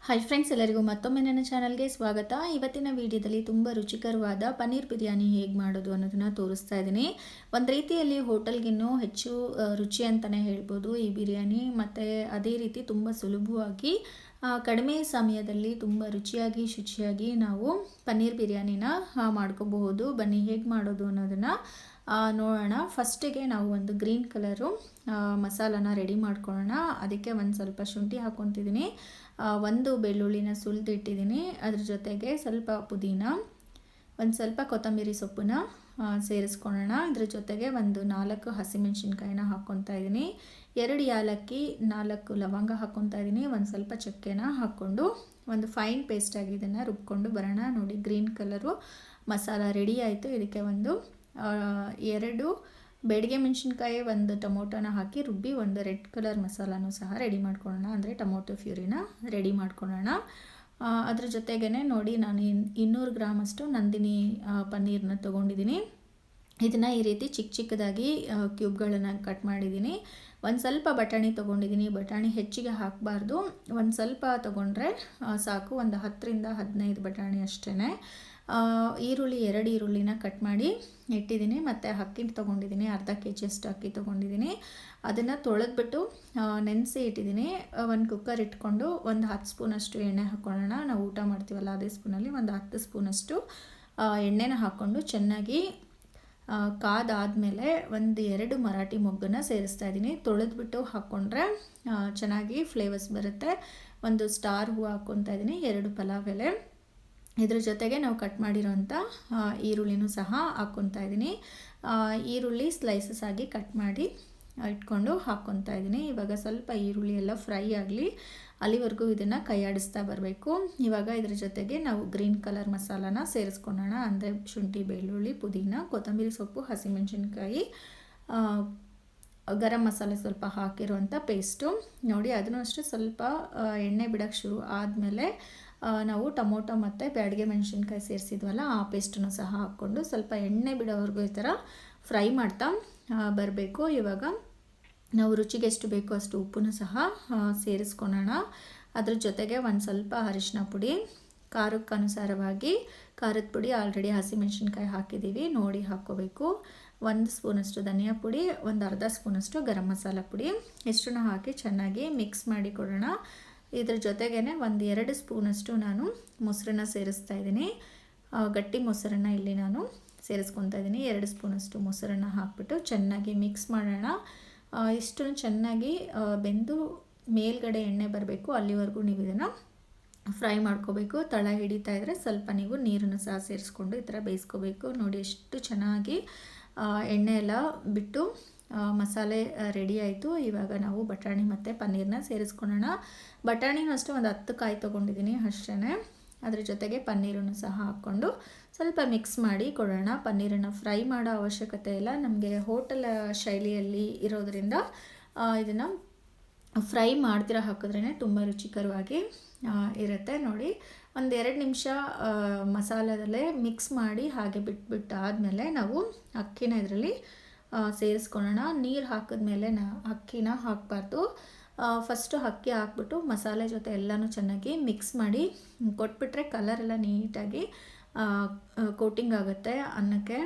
Hi friends, ಎಲ್ಲರಿಗೂ ಮತ್ತೊಮ್ಮೆ ನನ್ನ ಚಾನಲ್ಗೆ ಸ್ವಾಗತ. ಇವತ್ತಿನ ವಿಡಿಯೋದಲ್ಲಿ ತುಂಬ ರುಚಿಕರವಾದ ಪನ್ನೀರ್ ಬಿರಿಯಾನಿ ಹೇಗೆ ಮಾಡೋದು ಅನ್ನೋದನ್ನು ತೋರಿಸ್ತಾ ಇದ್ದೀನಿ. ಒಂದು ರೀತಿಯಲ್ಲಿ ಹೋಟೆಲ್ಗಿನ್ನೂ ಹೆಚ್ಚು ರುಚಿ ಅಂತಲೇ ಹೇಳ್ಬೋದು ಈ ಬಿರಿಯಾನಿ. ಮತ್ತು ಅದೇ ರೀತಿ ತುಂಬ ಸುಲಭವಾಗಿ ಕಡಿಮೆ ಸಮಯದಲ್ಲಿ ತುಂಬ ರುಚಿಯಾಗಿ ಶುಚಿಯಾಗಿ ನಾವು ಪನ್ನೀರ್ ಬಿರಿಯಾನಿನ ಮಾಡ್ಕೋಬಹುದು. ಬನ್ನಿ ಹೇಗೆ ಮಾಡೋದು ಅನ್ನೋದನ್ನು ನೋಡೋಣ. ಫಸ್ಟಿಗೆ ನಾವು ಒಂದು ಗ್ರೀನ್ ಕಲರು ಮಸಾಲಾನ ರೆಡಿ ಮಾಡ್ಕೊಳ್ಳೋಣ. ಅದಕ್ಕೆ ಒಂದು ಸ್ವಲ್ಪ ಶುಂಠಿ ಹಾಕ್ಕೊತಿದ್ದೀನಿ, ಒಂದು ಬೆಳ್ಳುಳ್ಳಿನ ಸುಲಿದಿಟ್ಟಿದ್ದೀನಿ, ಅದ್ರ ಜೊತೆಗೆ ಸ್ವಲ್ಪ ಪುದೀನ, ಒಂದು ಸ್ವಲ್ಪ ಕೊತ್ತಂಬರಿ ಸೊಪ್ಪನ್ನ ಸೇರಿಸ್ಕೊಳ್ಳೋಣ. ಇದ್ರ ಜೊತೆಗೆ ಒಂದು 4 ಹಸಿಮೆಣಸಿನ್ಕಾಯಿನ ಹಾಕ್ಕೊತಾ ಇದ್ದೀನಿ, 2 ಏಲಕ್ಕಿ, 4 ಲವಂಗ ಹಾಕ್ಕೊತಾ ಇದ್ದೀನಿ, ಒಂದು ಸ್ವಲ್ಪ ಚಕ್ಕೆನ ಹಾಕ್ಕೊಂಡು ಒಂದು ಫೈನ್ ಪೇಸ್ಟಾಗಿ ಇದನ್ನು ರುಬ್ಕೊಂಡು ಬರೋಣ. ನೋಡಿ, ಗ್ರೀನ್ ಕಲರು ಮಸಾಲ ರೆಡಿ ಆಯಿತು. ಇದಕ್ಕೆ ಒಂದು 2 ಬೇಡಿಗೆ ಮೆಣಸಿನ್ಕಾಯಿ, ಒಂದು ಟೊಮೊಟೊನ ಹಾಕಿ ರುಬ್ಬಿ ಒಂದು ರೆಡ್ ಕಲರ್ ಮಸಾಲಾನು ಸಹ ರೆಡಿ ಮಾಡ್ಕೊಳ್ಳೋಣ, ಅಂದರೆ ಟೊಮೊಟೊ ಪ್ಯೂರಿನ ರೆಡಿ ಮಾಡ್ಕೊಳ್ಳೋಣ. ಅದ್ರ ಜೊತೆಗೇ ನೋಡಿ, ನಾನು 200 ಗ್ರಾಮಷ್ಟು ನಂದಿನಿ ಪನ್ನೀರನ್ನ ತೊಗೊಂಡಿದ್ದೀನಿ. ಇದನ್ನು ಈ ರೀತಿ ಚಿಕ್ಕ ಚಿಕ್ಕದಾಗಿ ಕ್ಯೂಬ್ಗಳನ್ನು ಕಟ್ ಮಾಡಿದ್ದೀನಿ. ಒಂದು ಸ್ವಲ್ಪ ಬಟಾಣಿ ತೊಗೊಂಡಿದ್ದೀನಿ. ಬಟಾಣಿ ಹೆಚ್ಚಿಗೆ ಹಾಕಬಾರ್ದು, ಒಂದು ಸ್ವಲ್ಪ ತೊಗೊಂಡ್ರೆ ಸಾಕು. ಒಂದು 10ರಿಂದ 15 ಬಟಾಣಿ ಅಷ್ಟೇ. ಈರುಳ್ಳಿ 2 ಈರುಳ್ಳಿನ ಕಟ್ ಮಾಡಿ ಇಟ್ಟಿದ್ದೀನಿ. ಮತ್ತು ಅಕ್ಕಿ ತೊಗೊಂಡಿದ್ದೀನಿ, ಅರ್ಧ kg ಅಷ್ಟು ಅಕ್ಕಿ ತೊಗೊಂಡಿದ್ದೀನಿ. ಅದನ್ನು ತೊಳೆದ್ಬಿಟ್ಟು ನೆನೆಸಿ ಇಟ್ಟಿದ್ದೀನಿ. ಒಂದು ಕುಕ್ಕರ್ ಇಟ್ಕೊಂಡು ಒಂದು 10 ಸ್ಪೂನಷ್ಟು ಎಣ್ಣೆ ಹಾಕ್ಕೊಳ್ಳೋಣ. ನಾವು ಊಟ ಮಾಡ್ತೀವಲ್ಲ ಅದೇ ಸ್ಪೂನಲ್ಲಿ ಒಂದು 10 ಸ್ಪೂನಷ್ಟು ಎಣ್ಣೆನ ಹಾಕ್ಕೊಂಡು ಚೆನ್ನಾಗಿ ಕಾದಾದಮೇಲೆ ಒಂದು 2 ಮರಾಠಿ ಮೊಗ್ಗನ್ನು ಸೇರಿಸ್ತಾ ಇದ್ದೀನಿ. ತೊಳೆದ್ಬಿಟ್ಟು ಹಾಕ್ಕೊಂಡ್ರೆ ಚೆನ್ನಾಗಿ ಫ್ಲೇವರ್ಸ್ ಬರುತ್ತೆ. ಒಂದು ಸ್ಟಾರ್ ಹೂವು ಹಾಕ್ಕೊತಾ ಇದ್ದೀನಿ, 2 ಪಲಾವ್ ಎಲೆ. ಇದ್ರ ಜೊತೆಗೆ ನಾವು ಕಟ್ ಮಾಡಿರೋಂಥ ಈರುಳ್ಳಿನೂ ಸಹ ಹಾಕ್ಕೊತಾ ಇದ್ದೀನಿ. ಈರುಳ್ಳಿ ಸ್ಲೈಸಸ್ ಆಗಿ ಕಟ್ ಮಾಡಿ ಇಟ್ಕೊಂಡು ಹಾಕ್ಕೊತಾ ಇದ್ದೀನಿ. ಇವಾಗ ಸ್ವಲ್ಪ ಈರುಳ್ಳಿ ಎಲ್ಲ ಫ್ರೈ ಆಗಲಿ, ಅಲ್ಲಿವರೆಗೂ ಇದನ್ನು ಕೈಯಾಡಿಸ್ತಾ ಬರಬೇಕು. ಇವಾಗ ಇದ್ರ ಜೊತೆಗೆ ನಾವು ಗ್ರೀನ್ ಕಲರ್ ಮಸಾಲಾನ ಸೇರಿಸ್ಕೊಳ್ಳೋಣ, ಅಂದರೆ ಶುಂಠಿ, ಬೆಳ್ಳುಳ್ಳಿ, ಪುದೀನ, ಕೊತ್ತಂಬರಿ ಸೊಪ್ಪು, ಹಸಿಮೆಣಸಿನ್ಕಾಯಿ, ಗರಂ ಮಸಾಲೆ ಸ್ವಲ್ಪ ಹಾಕಿರುವಂಥ ಪೇಸ್ಟು. ನೋಡಿ, ಅದನ್ನು ಅಷ್ಟೇ ಸ್ವಲ್ಪ ಎಣ್ಣೆ ಬಿಡೋಕ್ಕೆ ಶುರು ಆದಮೇಲೆ ನಾವು ಟೊಮೊಟೊ ಮತ್ತು ಬ್ಯಾಡಗೆ ಮೆಣಸಿನ್ಕಾಯಿ ಸೇರಿಸಿದ್ವಲ್ಲ ಆ ಪೇಸ್ಟನ್ನು ಸಹ ಹಾಕ್ಕೊಂಡು ಸ್ವಲ್ಪ ಎಣ್ಣೆ ಬಿಡೋವರೆಗೂ ಈ ಥರ ಫ್ರೈ ಮಾಡ್ತಾ ಬರಬೇಕು. ಇವಾಗ ನಾವು ರುಚಿಗೆ ಎಷ್ಟು ಬೇಕೋ ಅಷ್ಟು ಉಪ್ಪನ್ನು ಸಹ ಸೇರಿಸ್ಕೊಳ್ಳೋಣ. ಅದ್ರ ಜೊತೆಗೆ ಒಂದು ಸ್ವಲ್ಪ ಅರಿಶಿನ ಪುಡಿ, ಖಾರಕ್ಕೆ ಅನುಸಾರವಾಗಿ ಖಾರದ ಪುಡಿ ಆಲ್ರೆಡಿ ಹಸಿಮೆಣಸಿನ್ಕಾಯಿ ಹಾಕಿದ್ದೀವಿ, ನೋಡಿ ಹಾಕ್ಕೋಬೇಕು. 1 ಸ್ಪೂನಷ್ಟು ಧನಿಯಾ ಪುಡಿ, ಒಂದು ಅರ್ಧ ಸ್ಪೂನಷ್ಟು ಗರಂ ಮಸಾಲ ಪುಡಿ, ಇಷ್ಟನ್ನು ಹಾಕಿ ಚೆನ್ನಾಗಿ ಮಿಕ್ಸ್ ಮಾಡಿ ಕೊಡೋಣ. ಇದ್ರ ಜೊತೆಗೇ ಒಂದು 2 ಸ್ಪೂನಷ್ಟು ನಾನು ಮೊಸರನ್ನ ಸೇರಿಸ್ತಾ ಇದ್ದೀನಿ. ಗಟ್ಟಿ ಮೊಸರನ್ನ ಇಲ್ಲಿ ನಾನು ಸೇರಿಸ್ಕೊತಾ ಇದ್ದೀನಿ. 2 ಸ್ಪೂನಷ್ಟು ಮೊಸರನ್ನ ಹಾಕ್ಬಿಟ್ಟು ಚೆನ್ನಾಗಿ ಮಿಕ್ಸ್ ಮಾಡೋಣ. ಇಷ್ಟನ್ನು ಚೆನ್ನಾಗಿ ಬೆಂದು ಮೇಲ್ಗಡೆ ಎಣ್ಣೆ ಬರಬೇಕು, ಅಲ್ಲಿವರೆಗೂ ನೀವು ಇದನ್ನು ಫ್ರೈ ಮಾಡ್ಕೋಬೇಕು. ತಳ ಹಿಡಿತಾ ಇದ್ದರೆ ಸ್ವಲ್ಪ ನೀವು ನೀರನ್ನು ಸಹ ಸೇರಿಸ್ಕೊಂಡು ಈ ಥರ ಬೇಯಿಸ್ಕೋಬೇಕು. ನೋಡಿ, ಎಷ್ಟು ಚೆನ್ನಾಗಿ ಎಣ್ಣೆ ಎಲ್ಲ ಬಿಟ್ಟು ಮಸಾಲೆ ರೆಡಿ ಆಯಿತು. ಇವಾಗ ನಾವು ಬಟಾಣಿ ಮತ್ತು ಪನ್ನೀರನ್ನ ಸೇರಿಸ್ಕೊಳ್ಳೋಣ. ಬಟಾಣಿನೂ ಅಷ್ಟೇ ಒಂದು 10 ಕಾಯಿ ತೊಗೊಂಡಿದ್ದೀನಿ ಅಷ್ಟೇ. ಅದ್ರ ಜೊತೆಗೆ ಪನ್ನೀರನ್ನು ಸಹ ಹಾಕ್ಕೊಂಡು ಸ್ವಲ್ಪ ಮಿಕ್ಸ್ ಮಾಡಿ ಕೊಡೋಣ. ಪನ್ನೀರನ್ನು ಫ್ರೈ ಮಾಡೋ ಅವಶ್ಯಕತೆ ಇಲ್ಲ, ನಮಗೆ ಹೋಟೆಲ್ ಶೈಲಿಯಲ್ಲಿ ಇರೋದರಿಂದ ಇದನ್ನು ಫ್ರೈ ಮಾಡ್ತಿರೋ ಹಾಕಿದ್ರೇ ತುಂಬ ರುಚಿಕರವಾಗಿ ಇರುತ್ತೆ. ನೋಡಿ, ಒಂದು 2 ನಿಮಿಷ ಮಸಾಲದಲ್ಲೇ ಮಿಕ್ಸ್ ಮಾಡಿ ಹಾಗೆ ಬಿಟ್ಬಿಟ್ಟು ಆದಮೇಲೆ ನಾವು ಅಕ್ಕಿನ ಇದರಲ್ಲಿ ಸೇರಿಸ್ಕೊಳ್ಳೋಣ. ನೀರು ಹಾಕಿದ್ಮೇಲೆ ಅಕ್ಕಿನ ಹಾಕಬಾರ್ದು. ಫಸ್ಟು ಅಕ್ಕಿ ಹಾಕ್ಬಿಟ್ಟು ಮಸಾಲೆ ಜೊತೆ ಎಲ್ಲನೂ ಚೆನ್ನಾಗಿ ಮಿಕ್ಸ್ ಮಾಡಿ ಕೊಟ್ಬಿಟ್ರೆ ಕಲರ್ ಎಲ್ಲ ನೀಟಾಗಿ ಕೋಟಿಂಗ್ ಆಗುತ್ತೆ ಅನ್ನಕ್ಕೆ.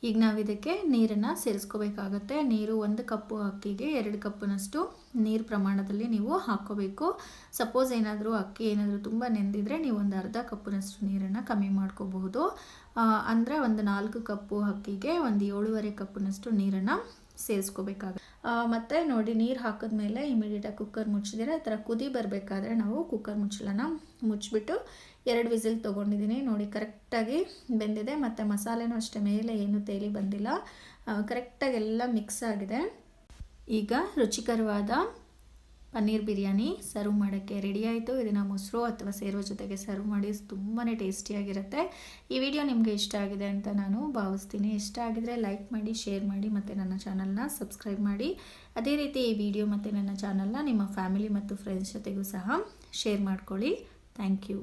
ಈಗ ನಾವು ಇದಕ್ಕೆ ನೀರನ್ನು ಸೇರಿಸ್ಕೋಬೇಕಾಗತ್ತೆ. ನೀರು 1 ಕಪ್ಪು ಅಕ್ಕಿಗೆ 2 ಕಪ್ಪಿನಷ್ಟು ನೀರು ಪ್ರಮಾಣದಲ್ಲಿ ನೀವು ಹಾಕ್ಕೋಬೇಕು. ಸಪೋಸ್ ಏನಾದರೂ ಅಕ್ಕಿ ಏನಾದರೂ ತುಂಬ ನೆಂದಿದ್ರೆ ನೀವು ಒಂದು ಅರ್ಧ ಕಪ್ಪಿನಷ್ಟು ನೀರನ್ನು ಕಮ್ಮಿ ಮಾಡ್ಕೋಬಹುದು. ಅಂದರೆ ಒಂದು 4 ಕಪ್ಪು ಅಕ್ಕಿಗೆ ಒಂದು 7.5 ಕಪ್ಪಿನಷ್ಟು ನೀರನ್ನು ಸೇರಿಸ್ಕೋಬೇಕಾಗುತ್ತೆ. ಮತ್ತು ನೋಡಿ, ನೀರು ಹಾಕಿದ್ಮೇಲೆ ಇಮಿಡಿಯೇಟಾಗಿ ಕುಕ್ಕರ್ ಮುಚ್ಚಿದ್ರೆ ಈ ಥರ ಕುದಿ ಬರಬೇಕಾದ್ರೆ ನಾವು ಕುಕ್ಕರ್ ಮುಚ್ಚಳನ ಮುಚ್ಚಿಬಿಟ್ಟು 2 ವಿಸಿಲ್ ತೊಗೊಂಡಿದ್ದೀನಿ. ನೋಡಿ, ಕರೆಕ್ಟಾಗಿ ಬೆಂದಿದೆ ಮತ್ತು ಮಸಾಲೆನೂ ಅಷ್ಟೇ ಮೇಲೆ ಏನು ತೇಲಿ ಬಂದಿಲ್ಲ, ಕರೆಕ್ಟಾಗಿ ಎಲ್ಲ ಮಿಕ್ಸ್ ಆಗಿದೆ. ಈಗ ರುಚಿಕರವಾದ ಪನ್ನೀರ್ ಬಿರಿಯಾನಿ ಸರ್ವ್ ಮಾಡೋಕ್ಕೆ ರೆಡಿ ಆಯಿತು. ಇದನ್ನು ಮೊಸರು ಅಥವಾ ಸೇರುವ ಜೊತೆಗೆ ಸರ್ವ್ ಮಾಡಿ ತುಂಬಾ ಟೇಸ್ಟಿಯಾಗಿರುತ್ತೆ. ಈ ವಿಡಿಯೋ ನಿಮಗೆ ಇಷ್ಟ ಆಗಿದೆ ಅಂತ ನಾನು ಭಾವಿಸ್ತೀನಿ. ಇಷ್ಟ ಆಗಿದರೆ ಲೈಕ್ ಮಾಡಿ, ಶೇರ್ ಮಾಡಿ ಮತ್ತು ನನ್ನ ಚಾನಲ್ನ ಸಬ್ಸ್ಕ್ರೈಬ್ ಮಾಡಿ. ಅದೇ ರೀತಿ ಈ ವಿಡಿಯೋ ಮತ್ತು ನನ್ನ ಚಾನಲ್ನ ನಿಮ್ಮ ಫ್ಯಾಮಿಲಿ ಮತ್ತು ಫ್ರೆಂಡ್ಸ್ ಜೊತೆಗೂ ಸಹ ಶೇರ್ ಮಾಡ್ಕೊಳ್ಳಿ. Thank you.